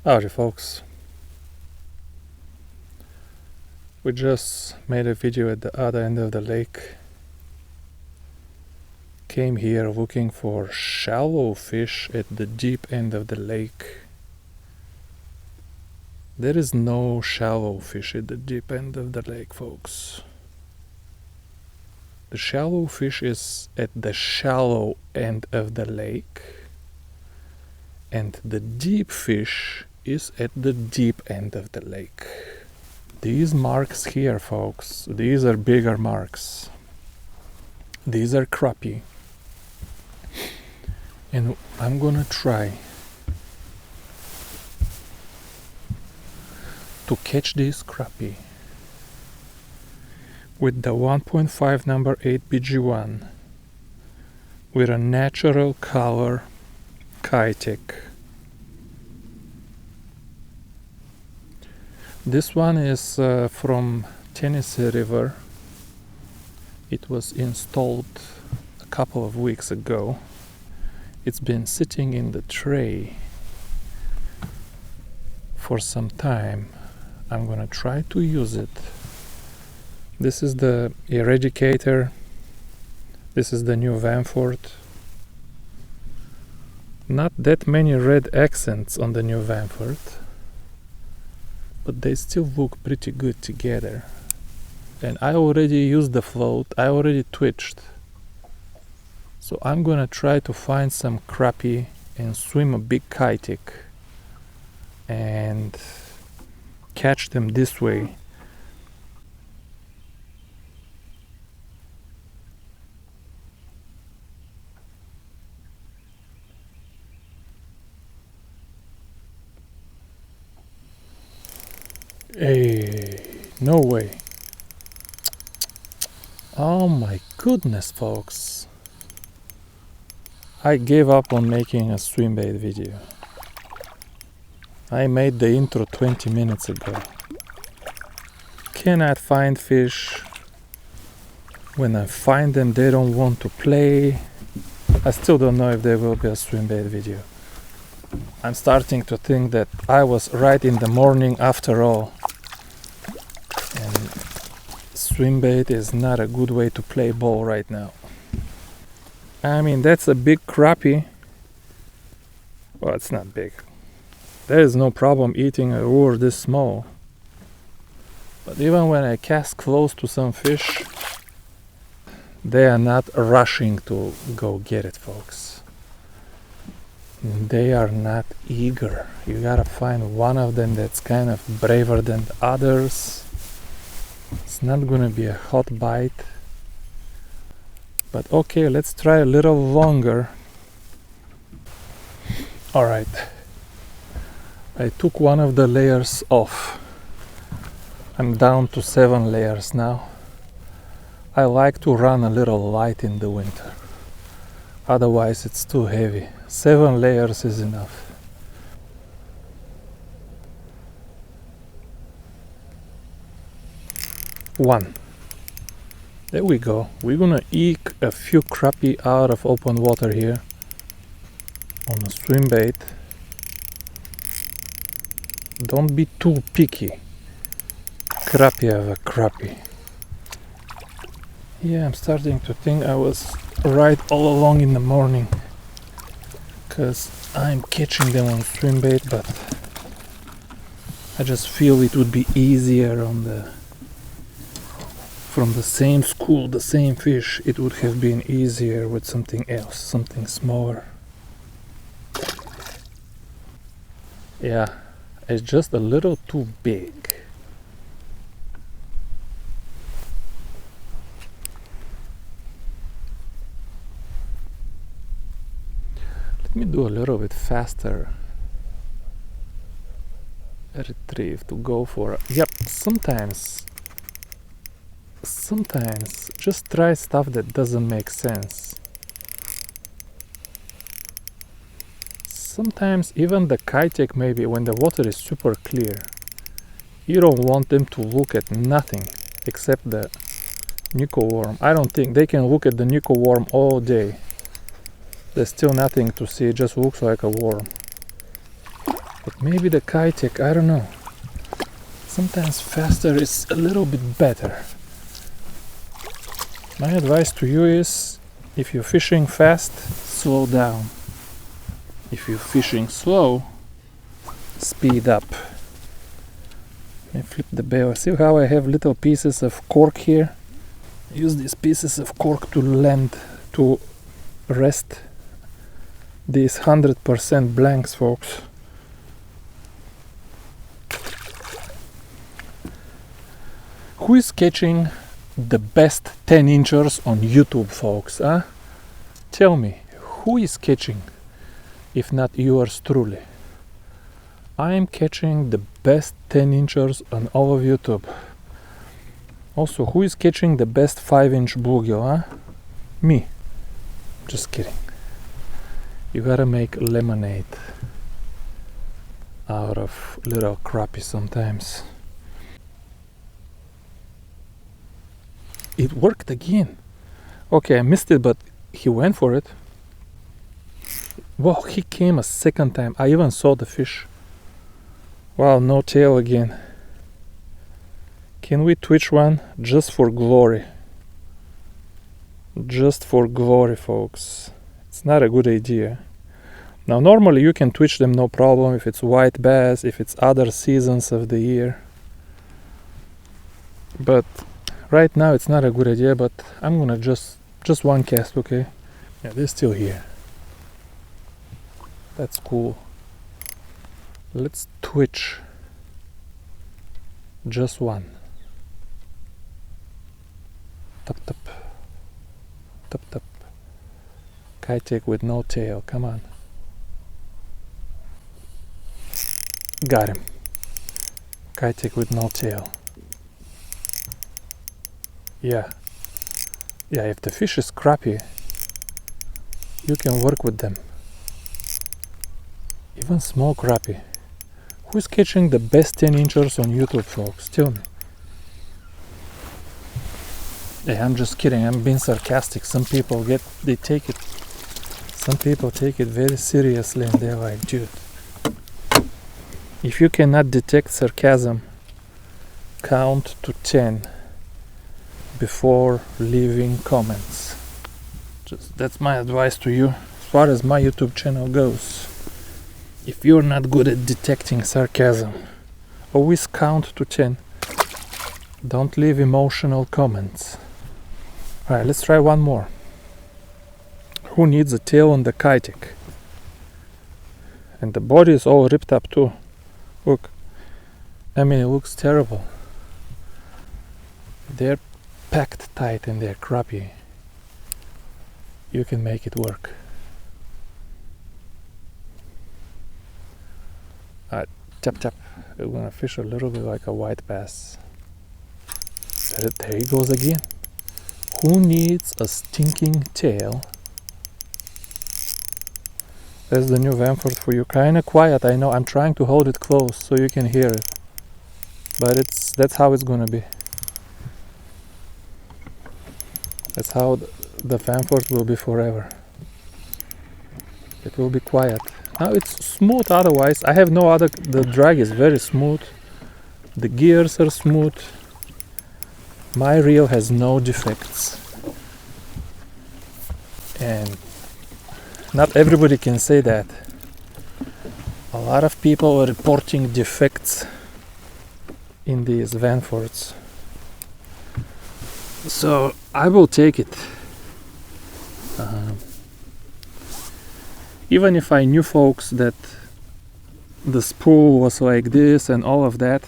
Howdy folks. We just made a video at the other end of the lake. Came here looking for shallow fish at the deep end of the lake. There is no shallow fish at the deep end of the lake, folks. The shallow fish is at the shallow end of the lake, and the deep fish is at the deep end of the lake. These marks here, folks, these are bigger marks. These are crappie. And I'm gonna try to catch this crappie with the 1.5 number 8 BG1 with a natural color Kitek. This one is from Tennessee River. It was installed a couple of weeks ago. It's been sitting in the tray for some time. I'm gonna try to use it. This is the Eradicator. This is the new Vanford. Not that many red accents on the new Vanford, but they still look pretty good together. And I already used the float, I already twitched. So I'm gonna try to find some crappie and swim a big Kitek and catch them this way. Hey, no way. Oh my goodness, folks. I gave up on making a Swimbait video. I made the intro 20 minutes ago. Cannot find fish. When I find them, they don't want to play. I still don't know if there will be a Swimbait video. I'm starting to think that I was right in the morning after all. And Swimbait is not a good way to play ball right now. I mean, that's a big crappie. Well, it's not big. There is no problem eating a lure this small. But even when I cast close to some fish, they are not rushing to go get it, folks. They are not eager. You gotta find one of them that's kind of braver than the others. It's not gonna be a hot bite. But okay, let's try a little longer. Alright. I took one of the layers off. I'm down to 7 layers now. I like to run a little light in the winter. Otherwise it's too heavy. 7 layers is enough. One. There we go. We're gonna eke a few crappie out of open water here on a Swimbait. Don't be too picky. Crappie of a crappie. Yeah, I'm starting to think I was right all along in the morning, because I'm catching them on Swimbait, but I just feel it would be easier on from the same school, the same fish. It would have been easier with something else, something smaller. Yeah, it's just a little too big. Let me do a little bit faster retrieve to go for. Yep, sometimes just try stuff that doesn't make sense. Sometimes even the Kitek, maybe when the water is super clear, you don't want them to look at nothing except the Nuco worm. I don't think they can look at the Nuco worm all day. There's still nothing to see, it just looks like a worm. But maybe the kitek, I don't know. Sometimes faster is a little bit better. My advice to you is, if you're fishing fast, slow down. If you're fishing slow, speed up. Let me flip the bail. See how I have little pieces of cork here? Use these pieces of cork to land, to rest these 100% blanks, folks. Who is catching the best 10 inchers on YouTube, folks? Huh? Tell me, who is catching, if not yours truly? I am catching the best 10 inchers on all of YouTube. Also, who is catching the best 5-inch bluegill? Huh? Me. Just kidding. You gotta make lemonade out of little crappie sometimes. It worked again. Okay, I missed it, but he went for it. Wow, he came a second time. I even saw the fish. Wow, no tail again. Can we twitch one just for glory? Just for glory, folks. It's not a good idea. Now, normally you can twitch them no problem if it's white bass, if it's other seasons of the year. But right now it's not a good idea, but I'm gonna just one cast, okay? Yeah, they're still here. That's cool. Let's twitch just one. Tap tap. Tap tap. Kitek with no tail, come on. Got him. Kitek with no tail. Yeah. Yeah, if the fish is crappie, you can work with them. Even small crappie. Who's catching the best 10 inchers on YouTube, folks? Tell me. Hey, I'm just kidding. I'm being sarcastic. Some people take it very seriously and they're like, dude. If you cannot detect sarcasm, count to 10 before leaving comments. That's my advice to you as far as my YouTube channel goes. If you're not good at detecting sarcasm, always count to 10. Don't leave emotional comments. Alright, let's try one more. Who needs a tail on the kitek? And the body is all ripped up too. Look. I mean, it looks terrible. They're packed tight in their crappie. You can make it work. Alright, tap tap. We're gonna fish a little bit like a white bass. There he goes again. Who needs a stinking tail? That's the new Vanford for you. Kinda quiet, I know. I'm trying to hold it close so you can hear it. But that's how it's gonna be. That's how the Vanford will be forever. It will be quiet. Now it's smooth otherwise. I have no other. The drag is very smooth. The gears are smooth. My reel has no defects. And not everybody can say that. A lot of people are reporting defects in these Vanfords. So I will take it. Even if I knew, folks, that the spool was like this and all of that,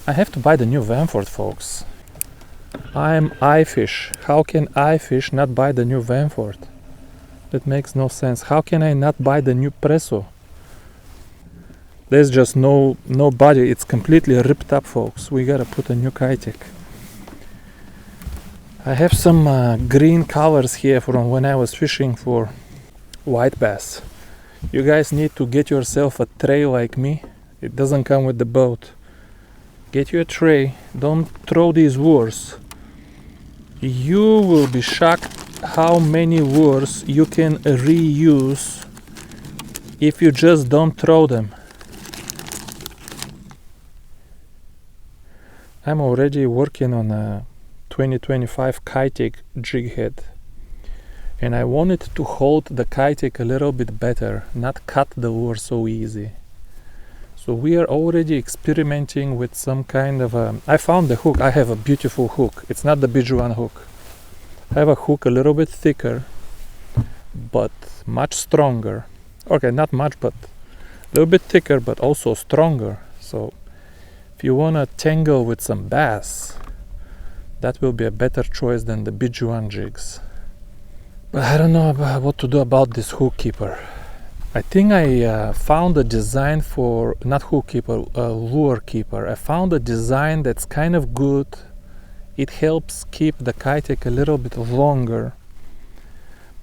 I have to buy the new Vanford, folks. I'm iFish. How can iFish not buy the new Vanford? That makes no sense. How can I not buy the new Presso? There's just no body. It's completely ripped up, folks. We gotta put a new kitek. I have some green colors here from when I was fishing for white bass. You guys need to get yourself a tray like me. It doesn't come with the boat. Get you a tray. Don't throw these lures. You will be shocked how many lures you can reuse if you just don't throw them. I'm already working on a 2025 Kitek jig head, and I wanted to hold the Kitek a little bit better, not cut the lure so easy. So we are already experimenting with some kind of a... I found the hook. I have a beautiful hook. It's not the Bijuan hook. I have a hook a little bit thicker, but much stronger. Okay, not much, but a little bit thicker, but also stronger. So if you want to tangle with some bass, that will be a better choice than the Bijuan jigs. But I don't know what to do about this hook keeper. I think I found a design for, not hook keeper, lure keeper. I found a design that's kind of good. It helps keep the Kitek a little bit longer.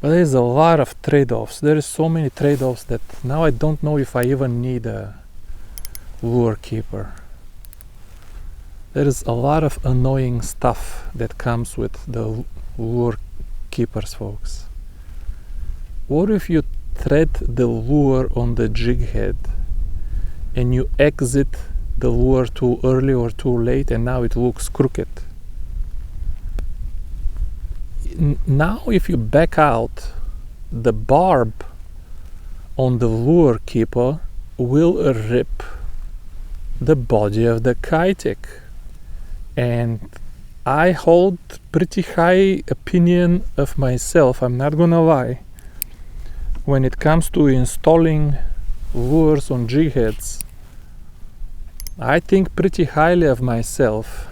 But there's a lot of trade-offs. There is so many trade-offs that now I don't know if I even need a lure keeper. There is a lot of annoying stuff that comes with the lure keepers, folks. What if you thread the lure on the jig head and you exit the lure too early or too late and now it looks crooked? Now if you back out, the barb on the lure keeper will rip the body of the Kitek. And I hold pretty high opinion of myself, I'm not gonna lie. When it comes to installing lures on jig heads, I think pretty highly of myself,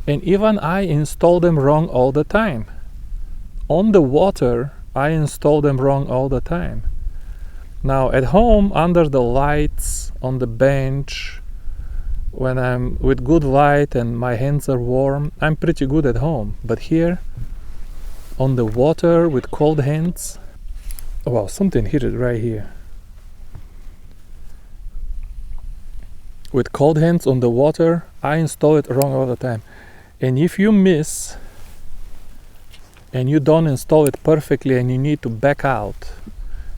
and even I install them wrong all the time. On the water, I install them wrong all the time. Now at home, under the lights, on the bench, when I'm with good light and my hands are warm, I'm pretty good at home. But here, on the water with cold hands, wow, something hit it right here. With cold hands on the water, I install it wrong all the time. And if you miss and you don't install it perfectly and you need to back out,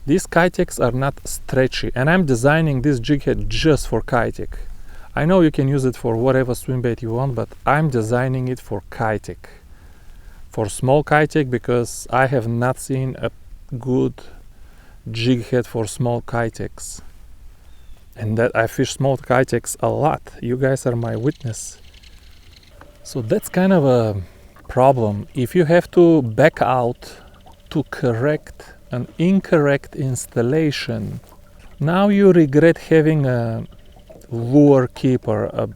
these Kiteks are not stretchy. And I'm designing this jig head just for Kitek. I know you can use it for whatever swimbait you want, but I'm designing it for Kitek. For small Kitek, because I have not seen a good jig head for small Kiteks, and that I fish small Kiteks a lot. You guys are my witness. So that's kind of a problem. If you have to back out to correct an incorrect installation, now you regret having a lure keeper, a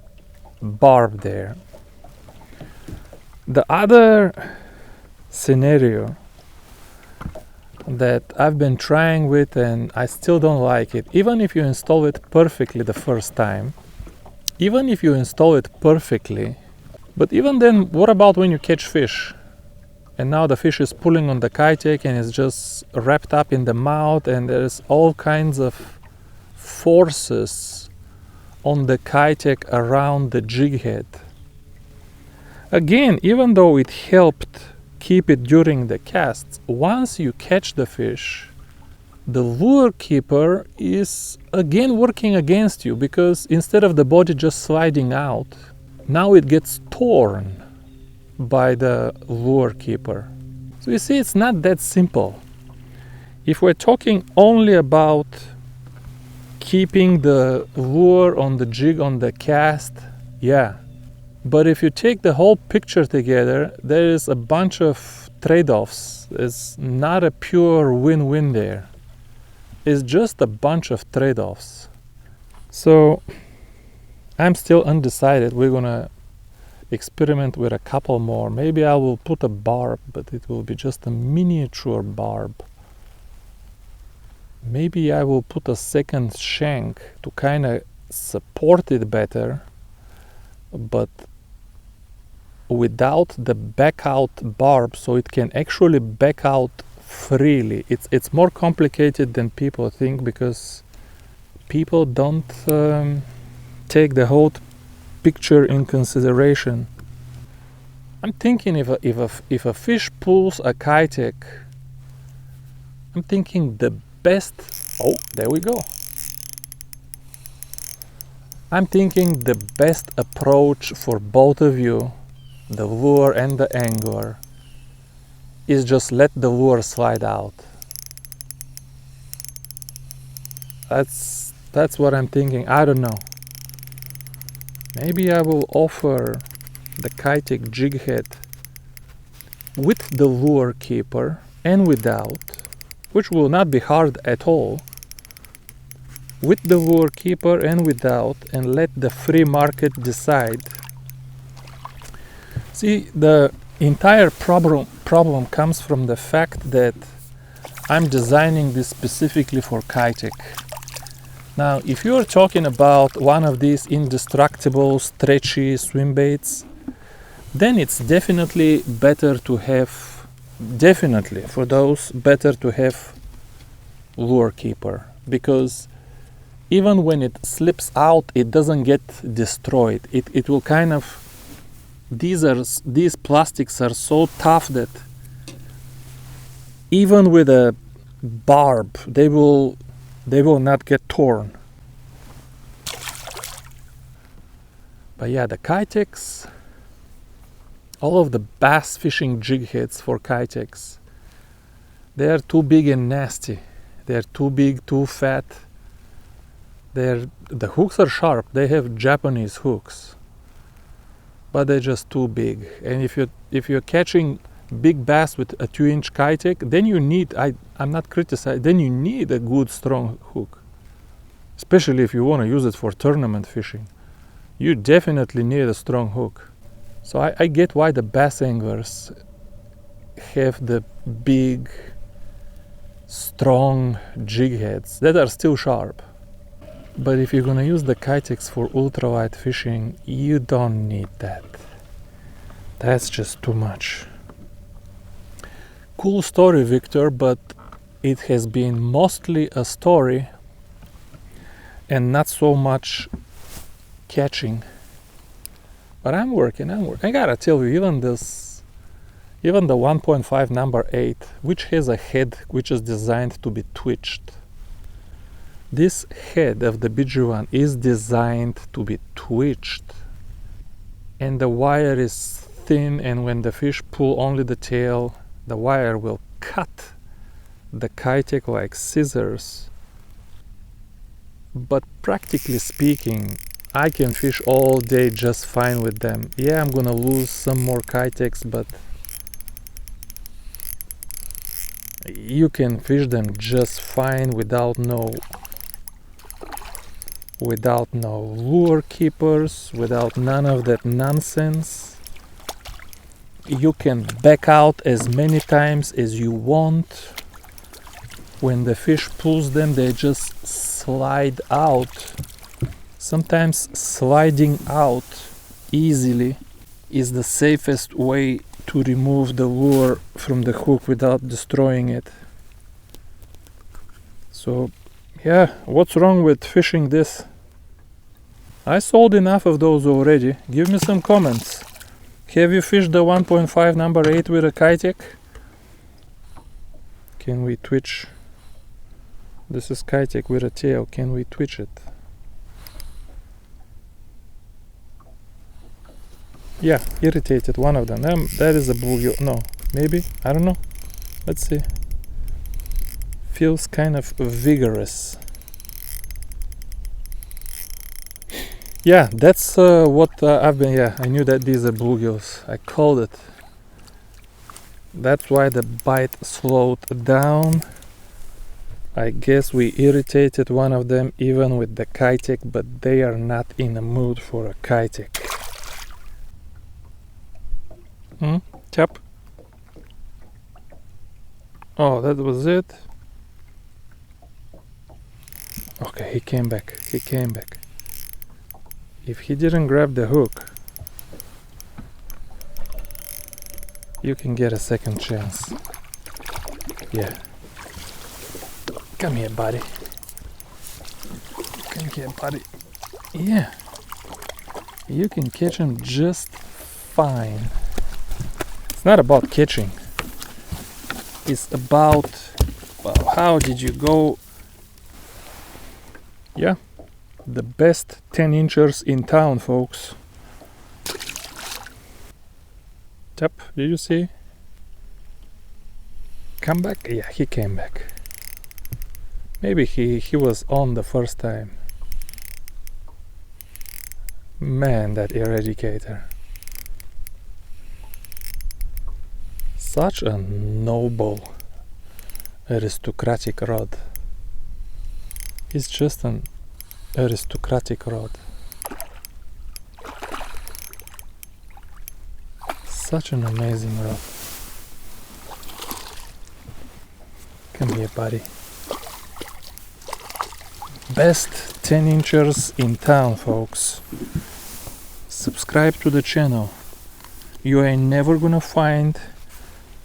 barb there. The other scenario that I've been trying with and I still don't like it, even if you install it perfectly the first time, even if you install it perfectly, but even then, what about when you catch fish and now the fish is pulling on the Kitek and it's just wrapped up in the mouth and there's all kinds of forces on the Kitek around the jig head. Again, even though it helped keep it during the casts, once you catch the fish, the lure keeper is again working against you, because instead of the body just sliding out, now it gets torn by the lure keeper. So you see, it's not that simple. If we're talking only about keeping the lure on the jig on the cast, yeah. But if you take the whole picture together, there is a bunch of trade-offs. It's not a pure win-win there. It's just a bunch of trade-offs. So I'm still undecided. We're gonna experiment with a couple more. Maybe I will put a barb, but it will be just a miniature barb. Maybe I will put a second shank to kind of support it better, but without the back out barb, so it can actually back out freely. It's more complicated than people think, because people don't take the whole picture in consideration. I'm thinking if a fish pulls a Kitek, I'm thinking the best Oh, there we go. I'm thinking the best approach for both of you, the lure and the angler, is just let the lure slide out. That's what I'm thinking. I don't know. Maybe I will offer the Kitek jig head with the lure keeper and without, which will not be hard at all, with the lure keeper and without, and let the free market decide. See, the entire problem comes from the fact that I'm designing this specifically for Kitek. Now, if you're talking about one of these indestructible, stretchy swimbaits, then it's definitely better to have, for those, better to have lure keeper, because even when it slips out, it doesn't get destroyed. It will kind of, these plastics are so tough that even with a barb, they will not get torn. But yeah, the Kiteks, all of the bass fishing jig heads for Kiteks, they are too big and nasty. They're too big, too fat. The hooks are sharp. They have Japanese hooks, but they're just too big. And if you're catching big bass with a 2-inch Kitek, then you need, I'm not criticizing, then you need a good strong hook, especially if you want to use it for tournament fishing. You definitely need a strong hook. So I get why the bass anglers have the big, strong jig heads that are still sharp. But if you're gonna use the Kiteks for ultralight fishing, you don't need that. That's just too much. Cool story, Victor, but it has been mostly a story and not so much catching. But I'm working. I gotta tell you, even the 1.5 number 8, which has a head which is designed to be twitched. This head of the BG1 is designed to be twitched, and the wire is thin, and when the fish pull only the tail, the wire will cut the Kitek like scissors. But practically speaking, I can fish all day just fine with them. Yeah, I'm gonna lose some more Kiteks, but you can fish them just fine without no lure keepers, without none of that nonsense. You can back out as many times as you want. When the fish pulls them, they just slide out. Sometimes sliding out easily is the safest way to remove the lure from the hook without destroying it. So yeah, what's wrong with fishing this? I sold enough of those already. Give me some comments. Have you fished the 1.5 number 8 with a Kitek? Can we twitch? This is Kitek with a tail. Can we twitch it? Yeah, irritated, one of them. That is a bluegill. No, maybe? I don't know. Let's see. Feels kind of vigorous. Yeah, that's what I've been. Yeah, I knew that these are bluegills. I called it. That's why the bite slowed down. I guess we irritated one of them even with the Kitek, but they are not in the mood for a Kitek. Chap. Oh, that was it. Okay, he came back. If he didn't grab the hook, you can get a second chance. Yeah. Come here, buddy. Yeah. You can catch him just fine. It's not about catching. It's about, well, how did you go Yeah, the best 10-inchers in town, folks. Tap, did you see? Come back? Yeah, he came back. Maybe he was on the first time. Man, that eradicator. Such a noble, aristocratic rod. It's just an aristocratic rod. Such an amazing rod. Come here, buddy. Best 10-inchers in town, folks. Subscribe to the channel. You ain't never gonna find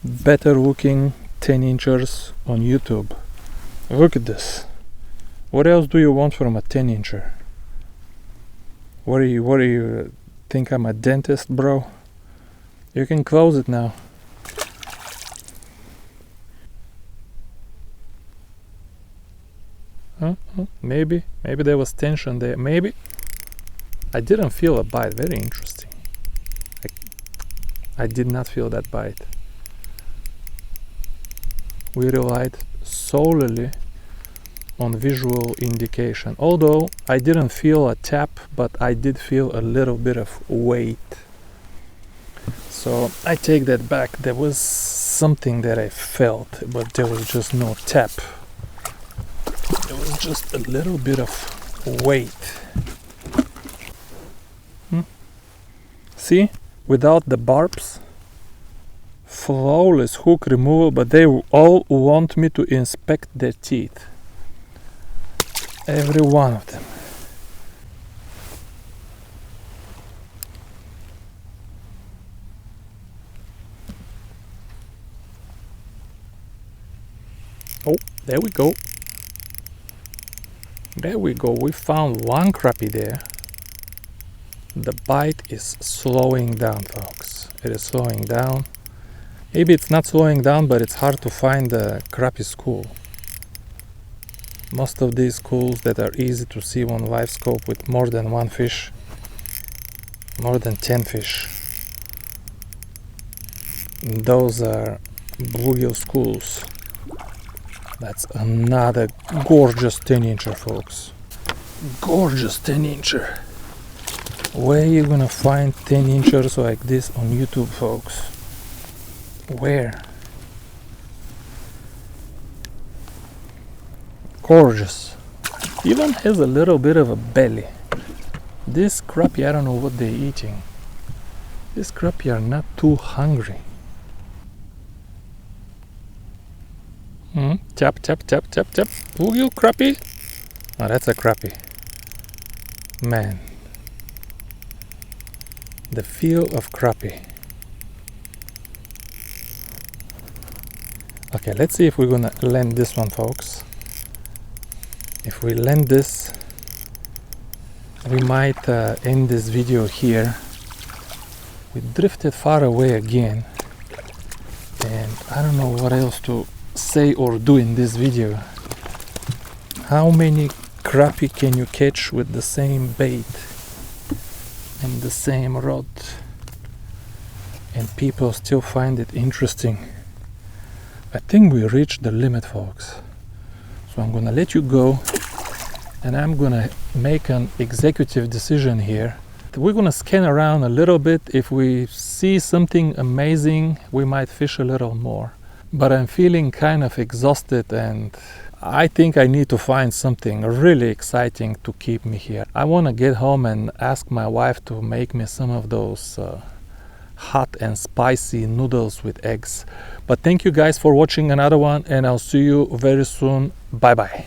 better looking 10-inchers on YouTube. Look at this. What else do you want from a 10-incher? What do you think I'm a dentist, bro? You can close it now. Maybe there was tension there. Maybe I didn't feel a bite. Very interesting. I did not feel that bite. We relied solely on visual indication. Although I didn't feel a tap, but I did feel a little bit of weight. So I take that back. There was something that I felt, but there was just no tap. There was just a little bit of weight. See, without the barbs, flawless hook removal, but they all want me to inspect their teeth. Every one of them. Oh, there we go. There we go. We found one crappie there. The bite is slowing down, folks. It is slowing down. Maybe it's not slowing down, but it's hard to find a crappie school. Most of these schools that are easy to see on live scope with more than one fish, more than 10 fish, those are bluegill schools. That's another gorgeous 10-incher, folks. Gorgeous 10-incher. Where are you gonna find 10-inchers like this on YouTube, folks? Where? Gorgeous. Even has a little bit of a belly. This crappie, I don't know what they're eating. These crappie are not too hungry. Tap, tap, tap, tap, tap. Bluegill crappie? Oh, that's a crappie. Man. The feel of crappie. Okay, let's see if we're gonna land this one, folks. If we land this, we might end this video here. We drifted far away again, and I don't know what else to say or do in this video. How many crappie can you catch with the same bait and the same rod, and people still find it interesting? I think we reached the limit, folks. So I'm gonna let you go, and I'm gonna make an executive decision here. We're gonna scan around a little bit. If we see something amazing, we might fish a little more. But I'm feeling kind of exhausted, and I think I need to find something really exciting to keep me here. I want to get home and ask my wife to make me some of those hot and spicy noodles with eggs. But thank you guys for watching another one, and I'll see you very soon. Bye bye.